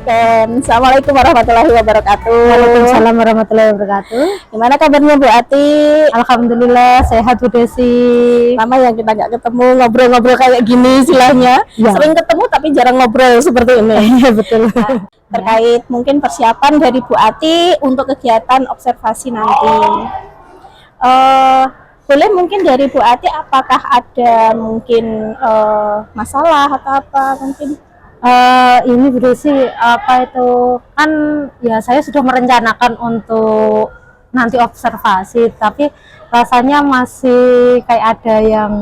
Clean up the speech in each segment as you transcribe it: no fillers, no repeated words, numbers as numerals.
Weekend. Assalamualaikum warahmatullahi wabarakatuh. Waalaikumsalam warahmatullahi wabarakatuh. Gimana kabarnya Bu Ati? Alhamdulillah sehat Bu Desi. Lama ya kita nggak ketemu ngobrol-ngobrol kayak gini istilahnya. Ya. Sering ketemu tapi jarang ngobrol seperti ini. Iya betul. Terkait mungkin persiapan dari Bu Ati untuk kegiatan observasi nanti. Boleh mungkin dari Bu Ati apakah ada mungkin masalah atau apa mungkin? Ini Bu Desi, apa itu kan ya saya sudah merencanakan untuk nanti observasi, tapi rasanya masih kayak ada yang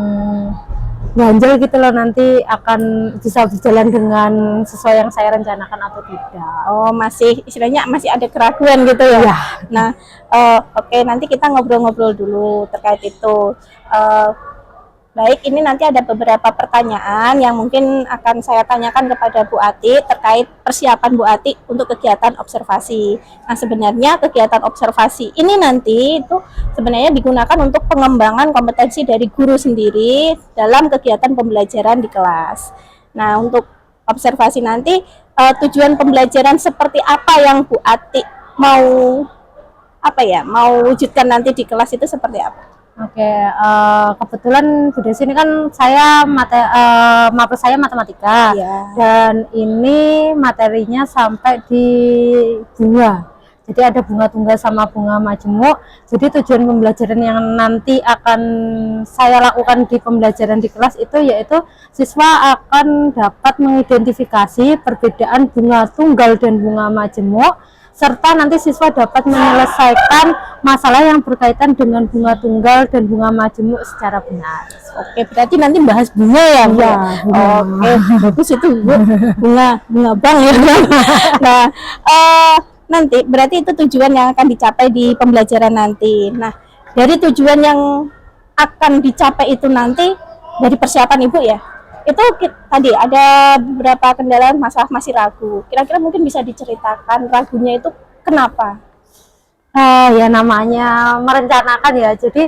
ganjel gitu loh, nanti akan bisa berjalan dengan sesuai yang saya rencanakan atau tidak. Oh, masih istilahnya masih ada keraguan gitu ya? Ya. Nah, oke, nanti kita ngobrol-ngobrol dulu terkait itu. Baik, ini nanti ada beberapa pertanyaan yang mungkin akan saya tanyakan kepada Bu Ati terkait persiapan Bu Ati untuk kegiatan observasi. Nah, sebenarnya kegiatan observasi ini nanti itu sebenarnya digunakan untuk pengembangan kompetensi dari guru sendiri dalam kegiatan pembelajaran di kelas. Nah, untuk observasi nanti tujuan pembelajaran seperti apa yang Bu Ati mau wujudkan nanti di kelas itu seperti apa? Oke, kebetulan Bu Desi ini kan saya mapel saya matematika, Iya. dan ini materinya sampai di bunga. Jadi ada bunga tunggal sama bunga majemuk. Jadi tujuan pembelajaran yang nanti akan saya lakukan di pembelajaran di kelas itu yaitu siswa akan dapat mengidentifikasi perbedaan bunga tunggal dan bunga majemuk, serta nanti siswa dapat menyelesaikan masalah yang berkaitan dengan bunga tunggal dan bunga majemuk secara benar. Oke, berarti nanti bahas bunga ya, Bu? Iya, Oke, bagus itu, Bu. Bunga bank ya. Nah, nanti berarti itu tujuan yang akan dicapai di pembelajaran nanti. Nah, dari tujuan yang akan dicapai itu nanti dari persiapan Ibu ya, itu tadi ada beberapa kendala, masalah masih ragu. Kira-kira mungkin bisa diceritakan ragunya itu kenapa? Ya namanya merencanakan ya, jadi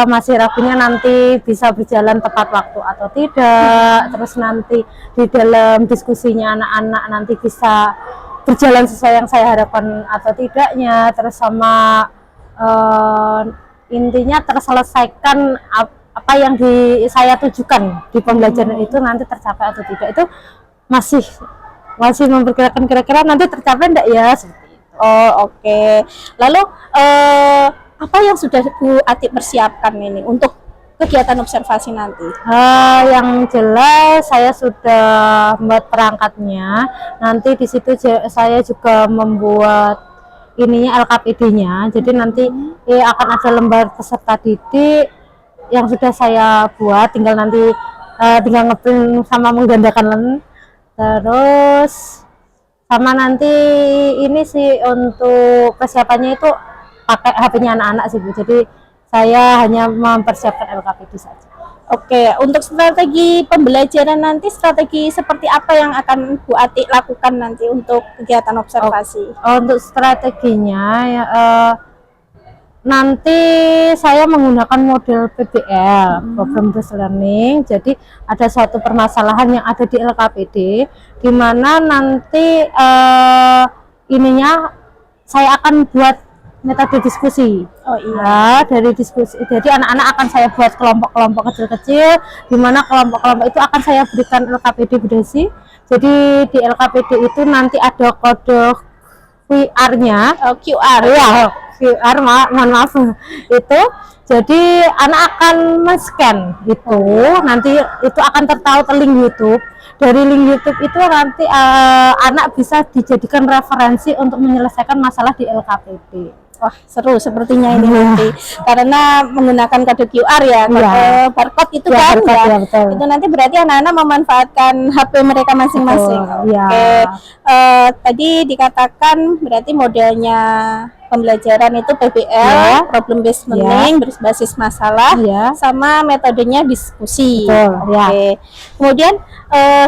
masih ragunya nanti bisa berjalan tepat waktu atau tidak, terus nanti di dalam diskusinya anak-anak nanti bisa berjalan sesuai yang saya harapkan atau tidaknya, terus sama intinya terselesaikan apa yang saya tujukan di pembelajaran itu nanti tercapai atau tidak, itu masih memperkirakan kira-kira nanti tercapai enggak ya, seperti itu. Oh, oke. Lalu apa yang sudah Bu Ati persiapkan ini untuk kegiatan observasi nanti? Yang jelas saya sudah membuat perangkatnya. Nanti di situ saya juga membuat ininya LKPD-nya. Jadi nanti akan ada lembar peserta didik yang sudah saya buat, tinggal nanti tinggal ngeprint sama menggandakan. Terus sama nanti ini sih untuk persiapannya itu pakai HP-nya anak-anak sih Bu. Jadi saya hanya mempersiapkan LKPD saja. Oke, untuk strategi pembelajaran nanti, strategi seperti apa yang akan Bu Ati lakukan nanti untuk kegiatan observasi? Untuk strateginya ya, nanti saya menggunakan model PBL, Problem Based Learning. Jadi ada suatu permasalahan yang ada di LKPD, di mana nanti ininya saya akan buat metode diskusi. Oh iya. Nah, dari diskusi, jadi anak-anak akan saya buat kelompok-kelompok kecil-kecil, di mana kelompok-kelompok itu akan saya berikan LKPD Bu Desi. Jadi di LKPD itu nanti ada kode QR-nya, QR ya. QR, mohon maaf itu. Jadi anak akan men-scan itu, nanti itu akan tertaut link YouTube. Dari link YouTube itu nanti anak bisa dijadikan referensi untuk menyelesaikan masalah di LKPD. Wah, seru sepertinya ini nanti karena menggunakan kode QR ya, kode barcode itu ya, kan barcode, ya. Betul. Itu nanti berarti anak-anak memanfaatkan HP mereka masing-masing. Oke. Tadi dikatakan berarti modelnya pembelajaran itu PBL, problem based learning, berbasis masalah, sama metodenya diskusi. Oke. Kemudian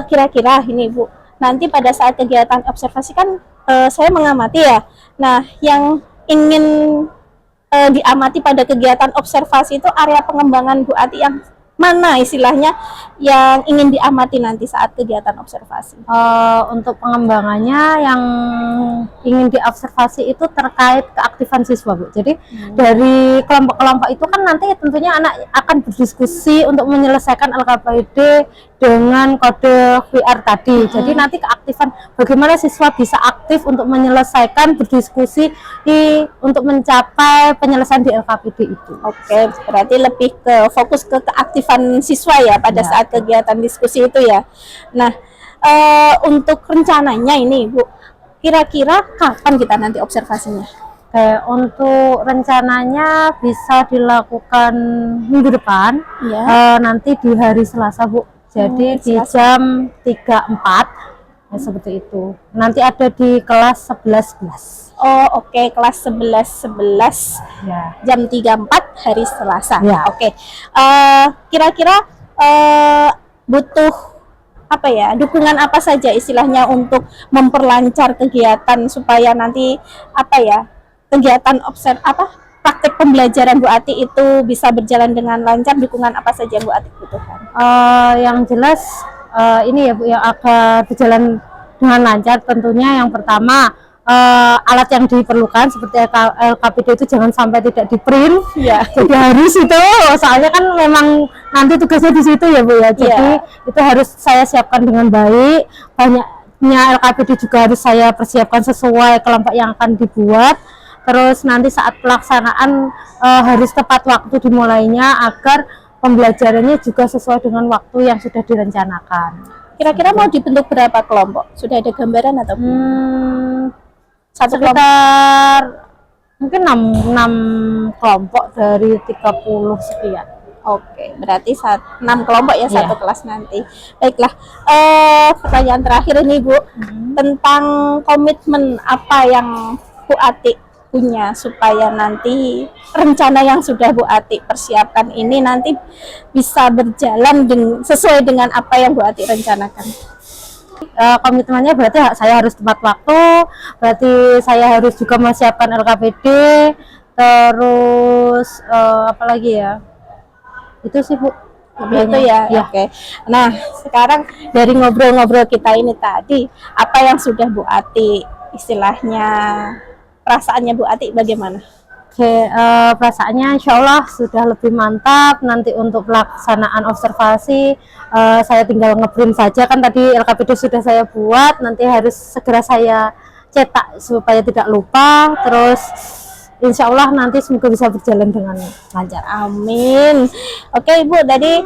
kira-kira ini Bu, nanti pada saat kegiatan observasi kan saya mengamati ya. Nah, yang ingin diamati pada kegiatan observasi itu area pengembangan Bu Ati yang mana istilahnya yang ingin diamati nanti saat kegiatan observasi? Untuk pengembangannya yang ingin diobservasi itu terkait keaktifan siswa, Bu. Jadi dari kelompok-kelompok itu kan nanti tentunya anak akan berdiskusi untuk menyelesaikan LKPD dengan kode VR tadi. Jadi nanti keaktifan bagaimana siswa bisa aktif untuk menyelesaikan berdiskusi untuk mencapai penyelesaian di LKPD itu. Oke, berarti lebih ke fokus ke keaktifan siswa ya pada saat kegiatan diskusi itu ya. Nah, untuk rencananya ini Bu, kira-kira kapan kita nanti observasinya? Untuk rencananya bisa dilakukan minggu depan, nanti di hari Selasa, Bu. Jadi di jam 3.4 ya, seperti itu. Nanti ada di kelas 11. Oh, oke, kelas 11 ya. Jam 3.4 hari Selasa. Ya. Oke. Kira-kira butuh apa ya? Dukungan apa saja istilahnya untuk memperlancar kegiatan supaya nanti apa ya? Kegiatan praktek pembelajaran Bu Ati itu bisa berjalan dengan lancar. Dukungan apa saja yang Bu Ati butuhkan? Yang jelas ini ya Bu, yang akan berjalan dengan lancar tentunya yang pertama alat yang diperlukan seperti LKPD itu jangan sampai tidak di print ya. Jadi harus itu, soalnya kan memang nanti tugasnya di situ ya Bu ya. Jadi itu harus saya siapkan dengan baik. Banyaknya LKPD juga harus saya persiapkan sesuai kelompok yang akan dibuat. Terus nanti saat pelaksanaan harus tepat waktu dimulainya agar pembelajarannya juga sesuai dengan waktu yang sudah direncanakan. Kira-kira mau dibentuk berapa kelompok? Sudah ada gambaran atau satu sekitar mungkin 6 kelompok dari 30 sekian. Oke, berarti 6 kelompok ya satu kelas nanti. Baiklah, pertanyaan terakhir ini Bu, tentang komitmen apa yang Bu Ati punya supaya nanti rencana yang sudah Bu Ati persiapkan ini nanti bisa berjalan sesuai dengan apa yang Bu Ati rencanakan. Komitmennya berarti saya harus tepat waktu, berarti saya harus juga mempersiapkan LKPD, terus apa lagi ya? Itu sih Bu. Itu ya. Oke. Nah, sekarang dari ngobrol-ngobrol kita ini tadi, apa yang sudah Bu Ati istilahnya perasaannya Bu Ati bagaimana? Perasaannya insya Allah sudah lebih mantap. Nanti untuk pelaksanaan observasi saya tinggal ngeprint saja, kan tadi LKPD sudah saya buat, nanti harus segera saya cetak supaya tidak lupa. Terus insya Allah nanti semoga bisa berjalan dengan lancar. Amin. Oke Ibu, tadi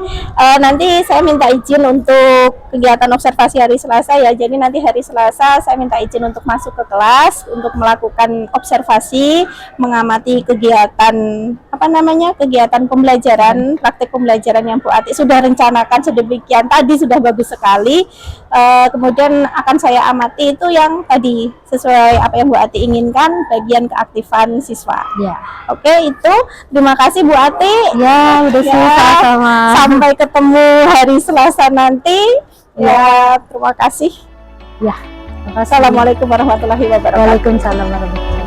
nanti saya minta izin untuk kegiatan observasi hari Selasa ya. Jadi nanti hari Selasa saya minta izin untuk masuk ke kelas untuk melakukan observasi, mengamati kegiatan kegiatan pembelajaran, praktek pembelajaran yang Bu Ati sudah rencanakan sedemikian tadi, sudah bagus sekali. Kemudian akan saya amati itu yang tadi sesuai apa yang Bu Ati inginkan, bagian keaktifan siswa. Ya. Oke, itu terima kasih Bu Ati. Ya, udah sama. Sampai ketemu hari Selasa nanti. Ya, terima kasih. Ya. Assalamualaikum warahmatullahi wabarakatuh. Waalaikumsalam warahmatullahi wabarakatuh.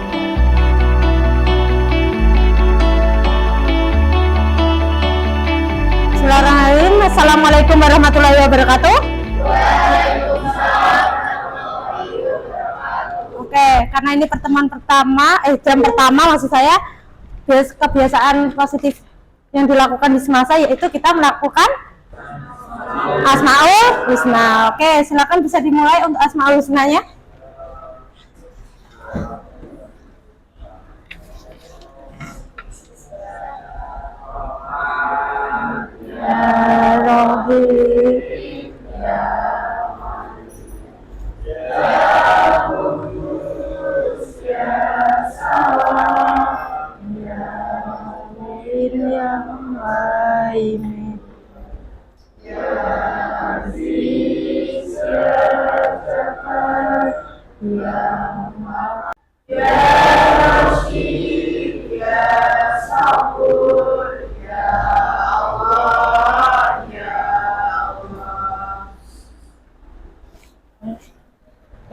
Bismillahirrahmanirrahim. Assalamualaikum warahmatullahi wabarakatuh. Oke, karena ini pertemuan pertama, jam pertama maksud saya, kebiasaan positif yang dilakukan di semasa yaitu kita melakukan Asmaul Husna. Oke, silakan bisa dimulai untuk Asmaul Husnanya. Ya Rabbi,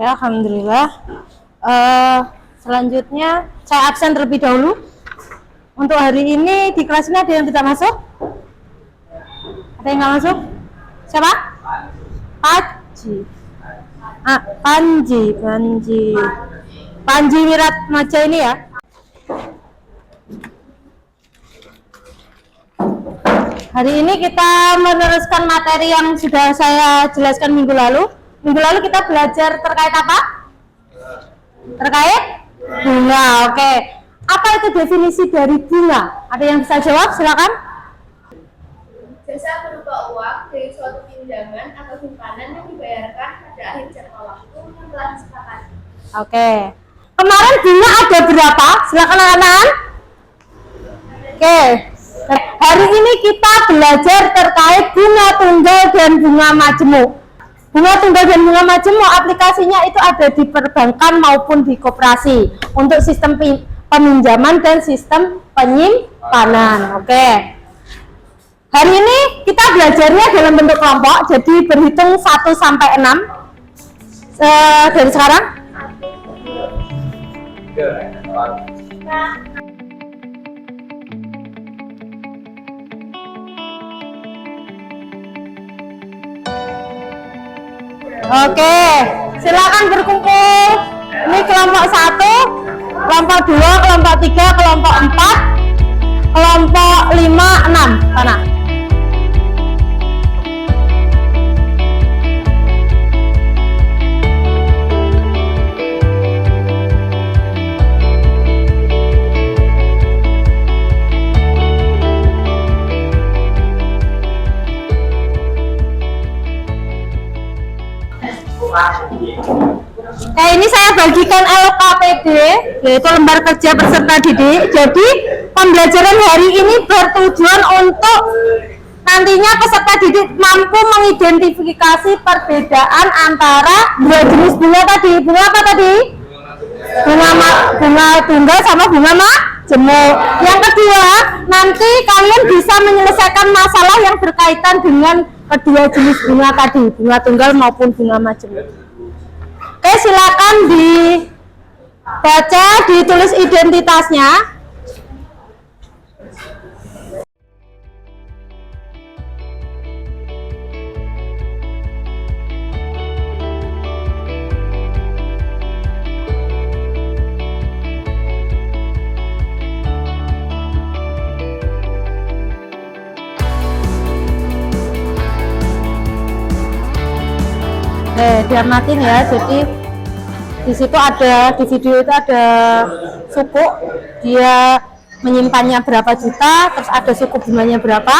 ya, alhamdulillah. Selanjutnya saya absen terlebih dahulu. Untuk hari ini di kelas ini ada yang tidak masuk? Ada yang nggak masuk? Siapa? Panji. Panji Wiratmaja ini ya. Hari ini kita meneruskan materi yang sudah saya jelaskan minggu lalu. Minggu lalu kita belajar terkait apa? Terkait bunga. Oke. Apa itu definisi dari bunga? Ada yang bisa jawab? Silakan. Jasa berupa uang dari suatu pinjaman atau simpanan yang dibayarkan pada akhir jangka waktu yang telah disepakati. Oke. Kemarin bunga ada berapa? Silakan anak-anak. Oke. Hari ini kita belajar terkait bunga tunggal dan bunga majemuk. Bunga tunggal dan bunga majemuk aplikasinya itu ada di perbankan maupun di koperasi untuk sistem peminjaman dan sistem penyimpanan. Oke. Hari ini kita belajarnya dalam bentuk kelompok, jadi berhitung 1 sampai 6 dari sekarang. Oke, silakan berkumpul. Ini kelompok 1, kelompok 2, kelompok 3, kelompok 4, kelompok 5, 6. Sana. Nah, ini saya bagikan LKPD, yaitu lembar kerja peserta didik. Jadi pembelajaran hari ini bertujuan untuk nantinya peserta didik mampu mengidentifikasi perbedaan antara dua jenis bunga tadi. Bunga apa tadi? Bunga tunggal sama bunga majemuk. Yang kedua, nanti kalian bisa menyelesaikan masalah yang berkaitan dengan kedua jenis bunga tadi, bunga tunggal maupun bunga majemuk. Oke, silakan dibaca, ditulis identitasnya. Diamatin ya. Jadi di situ ada, di video itu ada suku, dia menyimpannya berapa juta, terus ada suku bunganya berapa.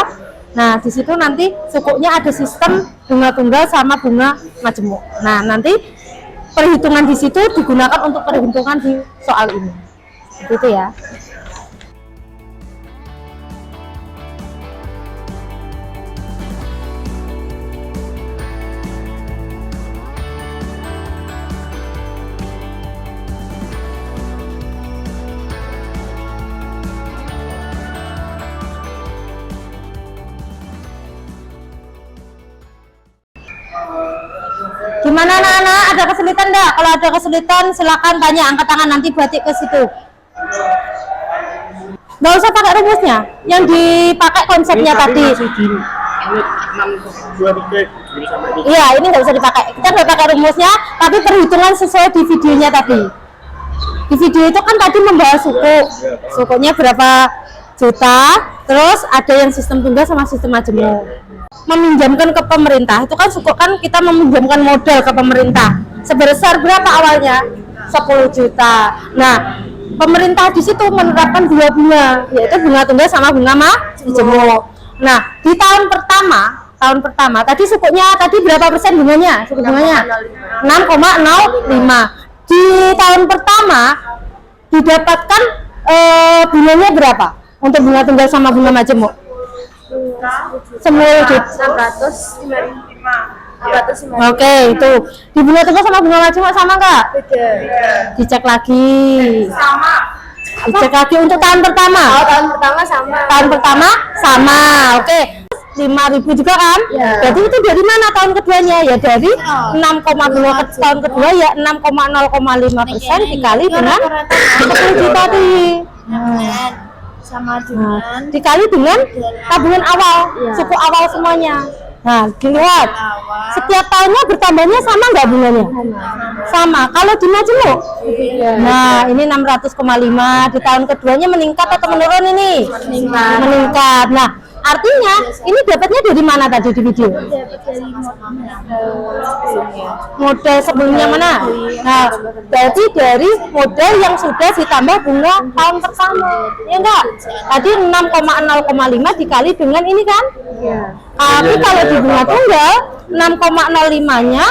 Nah, di situ nanti sukunya ada sistem bunga tunggal sama bunga majemuk. Nah, nanti perhitungan di situ digunakan untuk perhitungan di soal ini. Gitu ya. Gimana anak-anak? Ada kesulitan enggak? Kalau ada kesulitan silakan tanya, angkat tangan, nanti batik ke situ. Nggak usah pakai rumusnya, yang dipakai konsepnya tadi. Iya, ini nggak usah dipakai. Kita nggak pakai rumusnya, tapi perhitungan sesuai di videonya tadi. Di video itu kan tadi membahas suku, sukunya berapa juta, terus ada yang sistem tunggal sama sistem majemuk. Meminjamkan ke pemerintah itu kan suku, kan kita meminjamkan modal ke pemerintah sebesar berapa awalnya? 10 juta. Nah, pemerintah di situ menerapkan dua bunga, yaitu bunga tunggal sama bunga majemuk. Nah, di tahun pertama tadi sukunya tadi berapa persen bunganya? Suku bunganya 6,05. Di tahun pertama didapatkan bunganya berapa untuk bunga tunggal sama bunga majemuk? 655. Oke, itu di bunga tunggal sama bunga majemuk sama enggak? Beda. Dicek lagi. Sama. Dicek lagi untuk tahun pertama. Oh, tahun pertama sama. Tahun pertama sama. Oke. 5.000 juga kan? Ya. Berarti itu dari mana tahun keduanya? Ya dari 6,2 ke tahun kedua ya 6,0,5% dikali dengan 10 juta tadi. sama Nah, dikali dengan tabungan awal, suku awal semuanya. Nah, dilihat setiap tahunnya bertambahnya sama nggak bunganya? Sama. Kalau di majemuk, nah ini 600,5, di tahun keduanya meningkat atau menurun ini? Meningkat. Nah, artinya ini dapatnya dari mana tadi di video? Modal sebelumnya mana? Nah, berarti dari modal yang sudah ditambah bunga tahun pertama, ya enggak? Tadi 6,05 dikali dengan ini kan? Tapi kalau di bunga tunggal 6,05-nya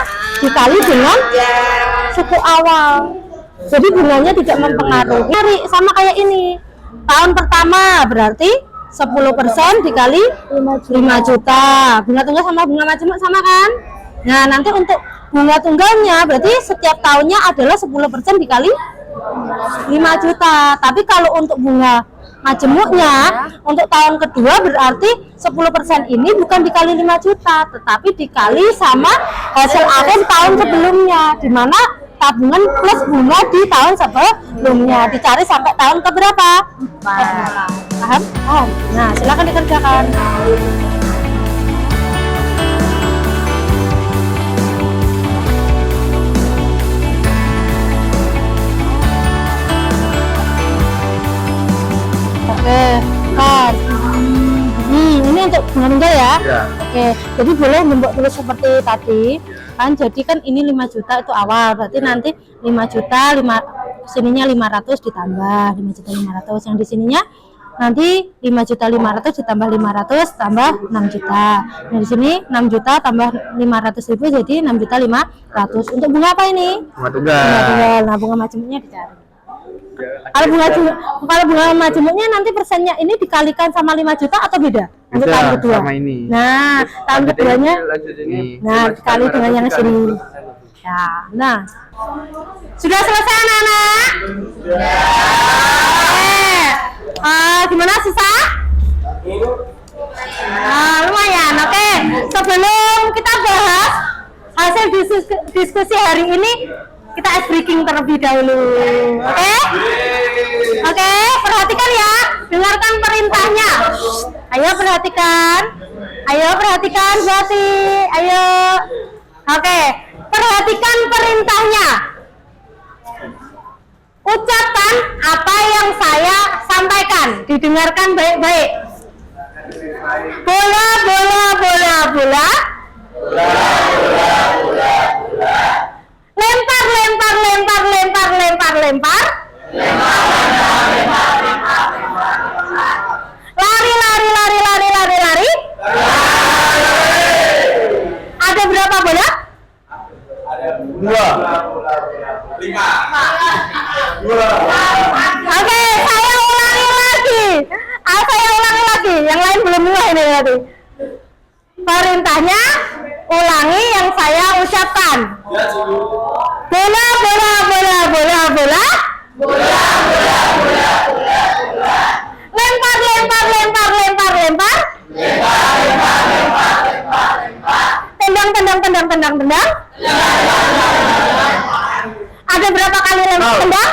dikali dengan suku awal. Jadi bunganya tidak mempengaruhi. Mari sama kayak ini. Tahun pertama berarti 10% dikali 5 juta. Bunga tunggal sama bunga majemuk sama kan? Nah, nanti untuk bunga tunggalnya berarti setiap tahunnya adalah 10% dikali 5 juta. Tapi kalau untuk bunga majemuknya untuk tahun kedua berarti 10% ini bukan dikali 5 juta, tetapi dikali sama hasil akhir tahun sebelumnya, di mana tabungan plus bunga di tahun sebelumnya dicari sampai tahun keberapa? Paham? Nah, silakan dikerjakan. Oke, kan. Ini untuk bunga tunggal ya. Oke, jadi boleh membuat tulis seperti tadi. Kan jadi kan ini 5 juta itu awal, berarti nanti 5 juta, sininya 500 ditambah 5 juta 500, yang di sininya nanti 5 juta 500 ditambah 500 tambah 6 juta. Nah, di sini 6 juta tambah 500.000 jadi 6 juta 500. Untuk bunga apa ini? Bunga tunggal. Bunga tunggal. Nah, bunga majemuknya dicari. Kalau bunga majemuknya nanti persennya ini dikalikan sama 5 juta atau beda? Untuk tahun kedua. Sama ini. Nah, tahun keduanya Nah, dikali dengan yang sini. Ya, nah. Sudah selesai anak-anak? Gimana susah? Lumayan. Oke. Sebelum kita bahas hasil diskusi hari ini, kita ice breaking terlebih dahulu. Oke, perhatikan ya, dengarkan perintahnya. Ayo perhatikan, berarti, ayo. Oke, perhatikan perintahnya. Ucapkan apa yang saya sampaikan, didengarkan baik-baik. Bola, bola, bola, bola. Lempar, lempar, lempar, lempar, lempar, lempar. Lari, lari, lari, lari, lari, lari. Ada berapa bola? Dua. Oke, saya ulangi lagi. Yang lain belum mulai nih tadi. Perintahnya ulangi yang saya ucapkan. Bola, bola, bola, bola, bola. Lempar, lempar, lempar, lempar, lempar. Tendang, tendang, tendang, tendang, tendang. Ada berapa kali lempar tendang?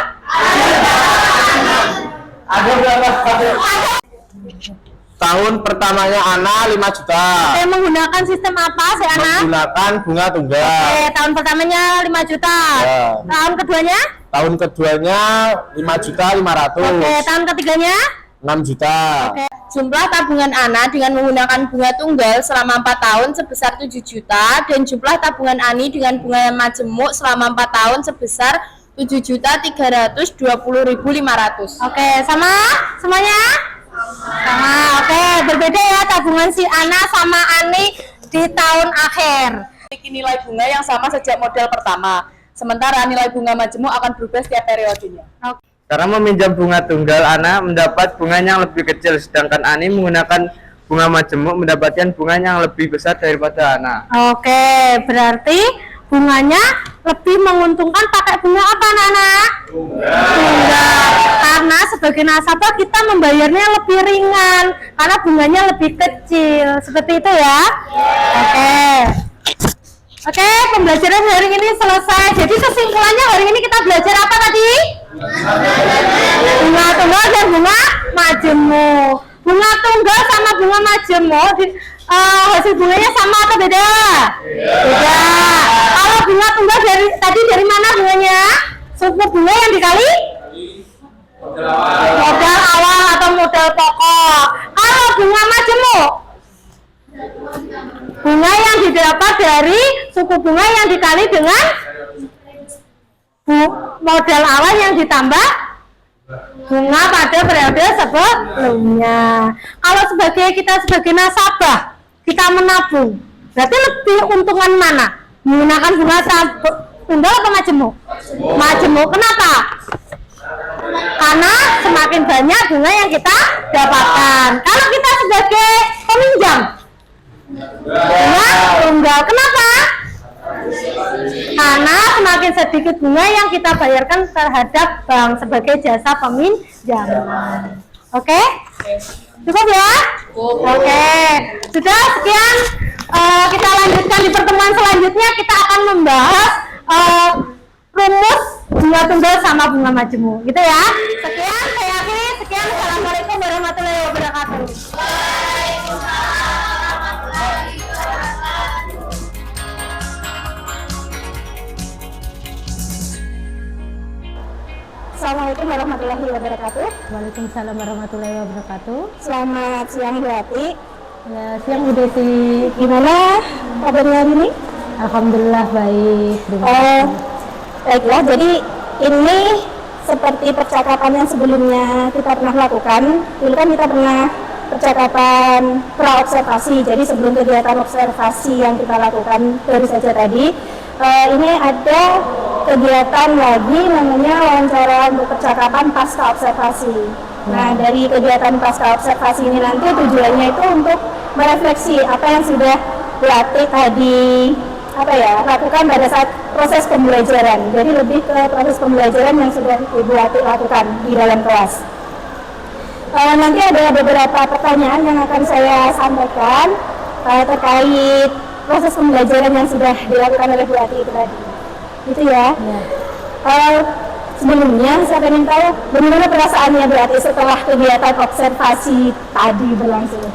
Ada berapa? Tahun pertamanya Ana 5 juta. Saya menggunakan sistem apa sih Ana? Menggunakan bunga tunggal. Oke, tahun pertamanya 5 juta. Ya. Tahun keduanya? Tahun keduanya 5 juta 500. Oke, tahun ketiganya? 6 juta. Oke. Jumlah tabungan Ana dengan menggunakan bunga tunggal selama 4 tahun sebesar 7 juta dan jumlah tabungan Ani dengan bunga majemuk selama 4 tahun sebesar 7.320.500. Oke, sama semuanya? Sama. Oke, berbeda ya tabungan si Ana sama Ani di tahun akhir. Memiliki nilai bunga yang sama sejak modal pertama. Sementara nilai bunga majemuk akan berubah setiap periodenya. Karena meminjam bunga tunggal, Ana mendapat bunga yang lebih kecil, sedangkan Ani menggunakan bunga majemuk mendapatkan bunga yang lebih besar daripada Ana. Oke, berarti bunganya lebih menguntungkan pakai bunga apa, anak-anak? Tunggal. Karena sebagai nasabah kita membayarnya lebih ringan karena bunganya lebih kecil. Seperti itu ya. Oke, pembelajaran hari ini selesai. Jadi kesimpulannya hari ini kita belajar apa tadi? Bunga tunggal dan bunga majemuk. majemuk hasil bunganya sama atau beda? Beda. Kalau bunga tunggal dari mana bunganya? Suku bunga yang dikali modal awal atau modal pokok. Kalau bunga majemuk, bunga yang didapat dari suku bunga yang dikali dengan modal awal yang ditambah bunga pada periode sebelumnya. Kalau kita sebagai nasabah, kita menabung, berarti lebih untungan mana? Menggunakan bunga tunggal atau majemuk? Majemuk. Kenapa? Karena semakin banyak bunga yang kita dapatkan. Kalau kita sebagai peminjam, bunga tunggal. Kenapa? Karena semakin sedikit bunga yang kita bayarkan terhadap bank sebagai jasa peminjaman. Oke? Cukup ya? Oke. Sudah, sekian. Kita lanjutkan di pertemuan selanjutnya. Kita akan membahas rumus bunga tunggal sama bunga majemuk. Gitu ya. Sekian, saya akhiri. Sekian. Assalamualaikum warahmatullahi wabarakatuh. Assalamualaikum warahmatullahi wabarakatuh. Waalaikumsalam warahmatullahi wabarakatuh. Selamat siang Bu Ati. Ya, siang Bu Desi. Gimana kabarnya hari ini? Alhamdulillah baik. Terima kasih. Baiklah, jadi ini seperti percakapan yang sebelumnya kita pernah lakukan. Dulu kan kita pernah percakapan pra-observasi, jadi sebelum kegiatan observasi yang kita lakukan baru saja tadi, ini ada kegiatan lagi namanya wawancara untuk percakapan pasca observasi. Nah, dari kegiatan pasca observasi ini nanti tujuannya itu untuk merefleksi apa yang sudah Bu Ati tadi lakukan pada saat proses pembelajaran. Jadi lebih ke proses pembelajaran yang sudah Ibu Ati lakukan di dalam kelas. Nanti ada beberapa pertanyaan yang akan saya sampaikan terkait proses pembelajaran yang sudah dilakukan oleh Bu Ati itu tadi. Gitu ya. Sebelumnya saya ingin tahu bagaimana perasaannya Bu Ati setelah kegiatan observasi tadi berlangsung.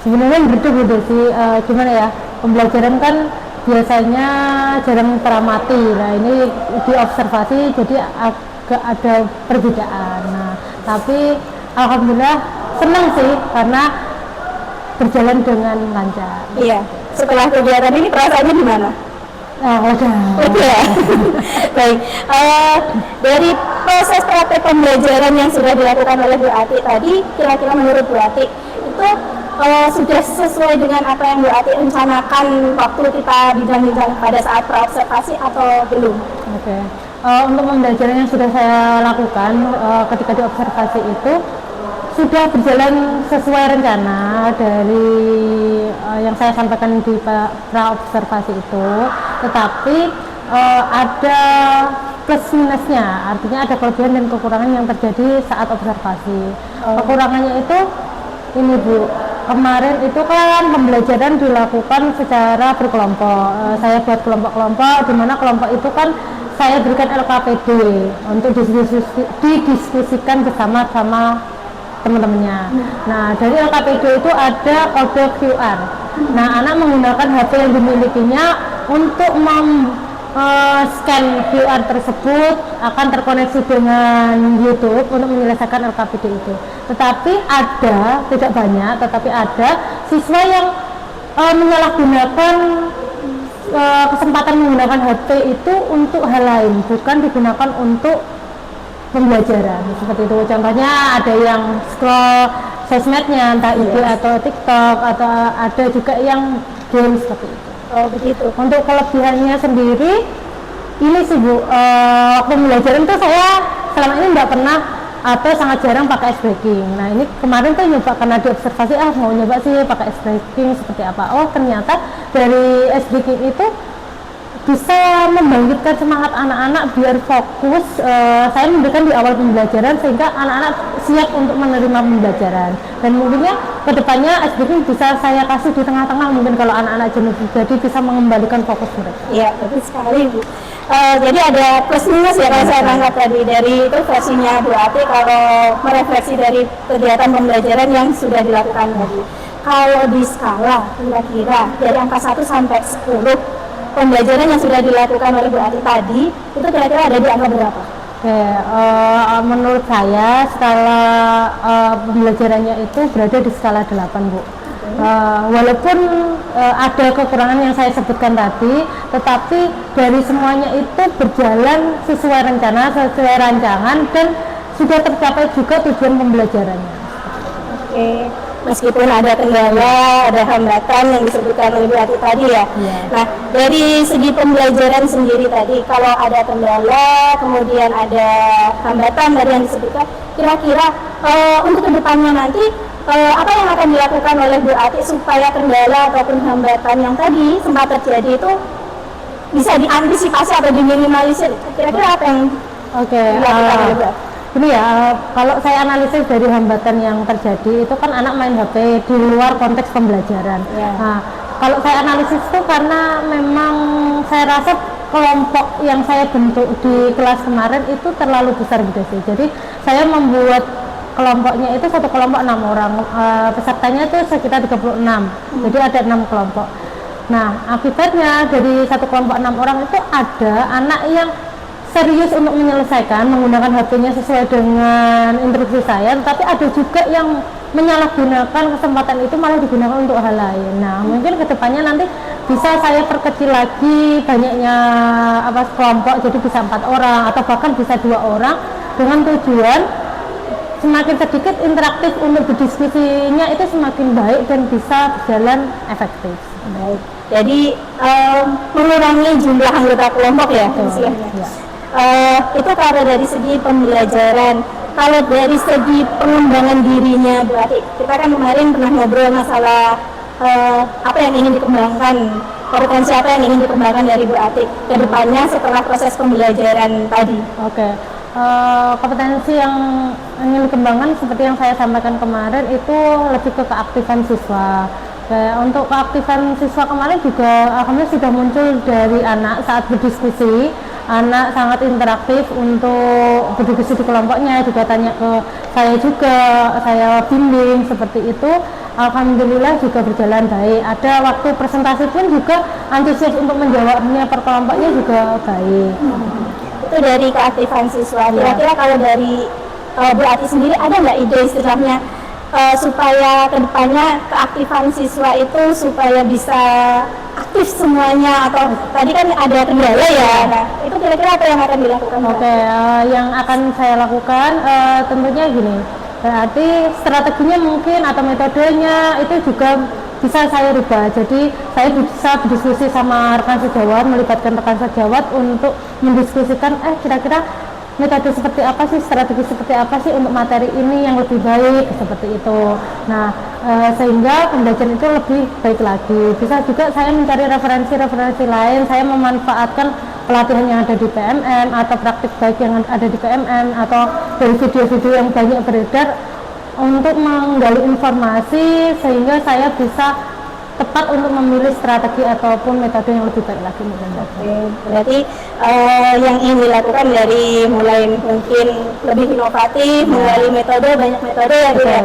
Sebenarnya begitu Bu Desi, gimana ya, pembelajaran kan biasanya jarang teramati. Nah ini di observasi jadi agak ada perbedaan. Nah tapi alhamdulillah senang sih karena berjalan dengan lancar. Iya. Setelah kegiatan ini perasaannya gimana? Udah. Baik. Dari proses praktek pembelajaran yang sudah dilakukan oleh Bu Ati tadi, kira-kira menurut Bu Ati itu sudah sesuai dengan apa yang Bu Ati rencanakan waktu kita bincang-bincang pada saat praobservasi atau belum? Oke. Untuk pembelajaran yang sudah saya lakukan ketika di observasi itu sudah berjalan sesuai rencana dari yang saya sampaikan di pra-observasi itu, tetapi ada plus minusnya, artinya ada kelebihan dan kekurangan yang terjadi saat observasi. Kekurangannya itu ini Bu, kemarin itu kan pembelajaran dilakukan secara berkelompok. Saya buat kelompok-kelompok, di mana kelompok itu kan saya berikan LKPD untuk didiskusikan bersama-sama teman-temannya. Nah, dari LKPD itu ada kode QR. Nah, anak menggunakan HP yang dimilikinya untuk scan QR tersebut akan terkoneksi dengan YouTube untuk menyelesaikan LKPD itu. Tetapi ada, tidak banyak, tetapi ada siswa yang menyalahgunakan kesempatan menggunakan HP itu untuk hal lain, bukan digunakan untuk pembelajaran seperti itu. Contohnya ada yang scroll sosmednya, entah IG atau TikTok, atau ada juga yang game seperti itu. Oh begitu. Untuk kelebihannya sendiri, ini sih Bu, pembelajaran tuh saya selama ini nggak pernah atau sangat jarang pakai ice breaking. Nah ini kemarin tuh nyoba karena diobservasi, mau nyoba sih pakai ice breaking seperti apa. Oh ternyata dari ice breaking itu bisa membangkitkan semangat anak-anak biar fokus. Saya memberikan di awal pembelajaran sehingga anak-anak siap untuk menerima pembelajaran, dan mungkinnya kedepannya SBK bisa saya kasih di tengah-tengah mungkin kalau anak-anak jenuh, jadi bisa mengembalikan fokus mereka. Iya, betul sekali Bu. Jadi ada plus minus ya kalau saya tangkap tadi dari itu versinya Bu Ati kalau merefleksi dari kegiatan pembelajaran yang sudah dilakukan tadi. Kalau di skala kira-kira dari angka 1 sampai 10 pembelajaran yang sudah dilakukan oleh Bu Ati tadi itu kira-kira ada di angka berapa? Oke, menurut saya skala pembelajarannya itu berada di skala 8 Bu. Walaupun ada kekurangan yang saya sebutkan tadi, tetapi dari semuanya itu berjalan sesuai rencana, sesuai rancangan, dan sudah tercapai juga tujuan pembelajarannya. Oke, meskipun ada kendala, ada hambatan yang disebutkan oleh Bu Ati tadi ya. Iya. Nah, dari segi pembelajaran sendiri tadi, kalau ada kendala, kemudian ada hambatan tadi yang disebutkan, kira-kira untuk kedepannya nanti apa yang akan dilakukan oleh Bu Ati supaya kendala ataupun hambatan yang tadi sempat terjadi itu bisa diantisipasi atau diminimalisir? Kira-kira apa yang dilakukan oleh Bu Ati? Ini ya, kalau saya analisis dari hambatan yang terjadi itu kan anak main HP di luar konteks pembelajaran. Ya. Nah, kalau saya analisis itu karena memang saya rasa kelompok yang saya bentuk di kelas kemarin itu terlalu besar gitu sih. Jadi saya membuat kelompoknya itu satu kelompok 6 orang, pesertanya itu sekitar 36. Jadi ada 6 kelompok. Nah, akibatnya dari satu kelompok 6 orang itu ada anak yang serius untuk menyelesaikan menggunakan HP-nya sesuai dengan instruksi saya, tetapi ada juga yang menyalahgunakan kesempatan itu malah digunakan untuk hal lain. Nah, mungkin kedepannya nanti bisa saya perkecil lagi banyaknya kelompok, jadi bisa 4 orang atau bahkan bisa 2 orang dengan tujuan semakin sedikit interaktif untuk berdiskusinya itu semakin baik dan bisa berjalan efektif. Baik. Jadi mengurangi jumlah anggota kelompok ya, istilahnya. Ya. Itu kalau dari segi pembelajaran. Kalau dari segi pengembangan dirinya, berarti kita kan kemarin pernah ngobrol masalah apa yang ingin dikembangkan, kompetensi apa yang ingin dikembangkan dari Bu Ati ke depannya setelah proses pembelajaran tadi. Oke. Kompetensi yang ingin dikembangkan seperti yang saya sampaikan kemarin itu lebih ke keaktifan siswa. Untuk keaktifan siswa kemarin juga alhamdulillah sudah muncul dari anak saat berdiskusi. Anak sangat interaktif untuk berdiskusi di kelompoknya, juga tanya ke saya juga, saya bimbing seperti itu. Alhamdulillah juga berjalan baik. Ada waktu presentasi pun juga antusias untuk menjawabnya per kelompoknya juga baik. Itu dari keaktifan siswa. Kira-kira kalau dari Bu Ati sendiri ada nggak ide istilahnya supaya kedepannya keaktifan siswa itu supaya bisa aktif semuanya, atau tadi kan ada kendala ya, nah itu kira-kira apa yang akan dilakukan? Oke, yang akan saya lakukan tentunya gini, berarti strateginya mungkin atau metodenya itu juga bisa saya rubah. Jadi saya bisa berdiskusi sama rekan sejawat, melibatkan rekan sejawat untuk mendiskusikan kira-kira metode seperti apa sih, strategi seperti apa sih untuk materi ini yang lebih baik, seperti itu. Nah, sehingga pembelajaran itu lebih baik lagi. Bisa juga saya mencari referensi-referensi lain, saya memanfaatkan pelatihan yang ada di PMM atau praktik baik yang ada di PMM atau dari video-video yang banyak beredar untuk menggali informasi sehingga saya bisa tepat untuk memilih strategi ataupun metode yang lebih baik lagi. Berarti yang ingin dilakukan dari mulai mungkin lebih inovatif, melalui metode, banyak metode ya,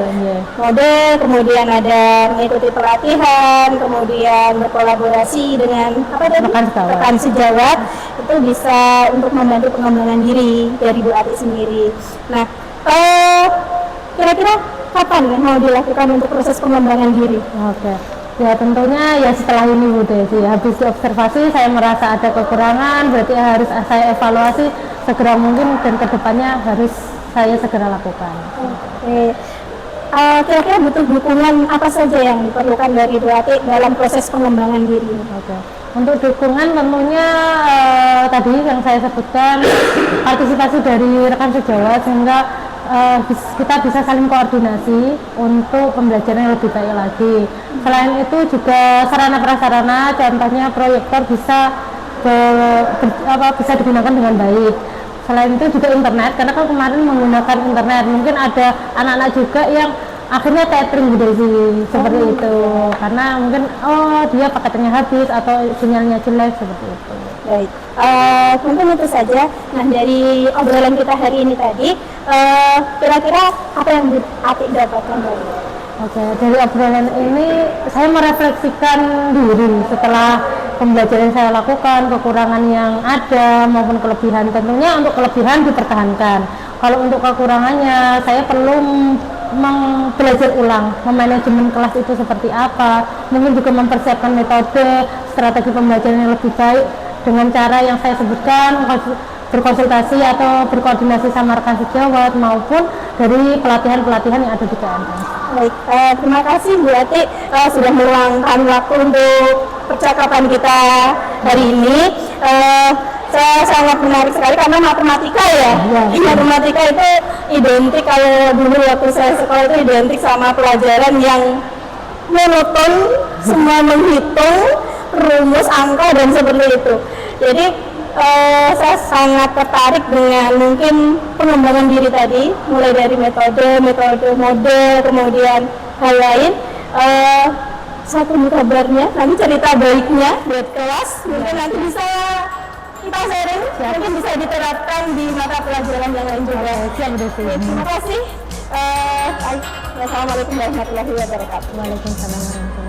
mode, kemudian ada mengikuti pelatihan, kemudian berkolaborasi dengan rekan sejawat, itu bisa untuk membantu pengembangan diri dari Bu Ati sendiri. Nah, kira-kira kapan mau dilakukan untuk proses pengembangan diri? Oke. Ya tentunya ya setelah ini Bu Desi, habis diobservasi saya merasa ada kekurangan, berarti harus saya evaluasi segera mungkin dan kedepannya harus saya segera lakukan. Oke. Kira-kira butuh dukungan apa saja yang diperlukan dari Bu Ati dalam proses pengembangan diri? Oke. Untuk dukungan tentunya tadi yang saya sebutkan partisipasi dari rekan sejawat sehingga kita bisa saling koordinasi untuk pembelajaran yang lebih baik lagi. Selain itu juga sarana prasarana, contohnya proyektor bisa bisa digunakan dengan baik. Selain itu juga internet, karena kan kemarin menggunakan internet, mungkin ada anak-anak juga yang akhirnya tethering Bu Desi, seperti itu, karena mungkin dia paketnya habis atau sinyalnya jelek seperti itu. Baik, mungkin itu saja. Nah, dari obrolan kita hari ini tadi, kira-kira apa yang Bu Atik dapatkan dari? Oke, dari obrolan ini saya merefleksikan diri setelah pembelajaran yang saya lakukan, kekurangan yang ada maupun kelebihan. Tentunya untuk kelebihan dipertahankan. Kalau untuk kekurangannya, saya perlu belajar ulang, memanajemen kelas itu seperti apa, mungkin juga mempersiapkan metode, strategi pembelajaran yang lebih baik dengan cara yang saya sebutkan, berkonsultasi atau berkoordinasi sama rekan sejawat maupun dari pelatihan-pelatihan yang ada di PNS. Baik, terima kasih Bu Atik sudah meluangkan waktu untuk percakapan kita hari ini. Saya sangat menarik sekali karena matematika ya. Matematika itu identik, kalau dulu waktu saya sekolah itu identik sama pelajaran yang monoton, semua menghitung, rumus, angka dan seperti itu. Jadi saya sangat tertarik dengan mungkin pengembangan diri tadi, mulai dari metode, model, kemudian hal lain. Satu kabarnya, nanti cerita baiknya buat kelas, mungkin nanti bisa kita sharing, mungkin bisa diterapkan di mata pelajaran yang lain juga. Terima kasih. Assalamualaikum warahmatullahi wabarakatuh. Waalaikumsalam warahmatullahi wabarakatuh.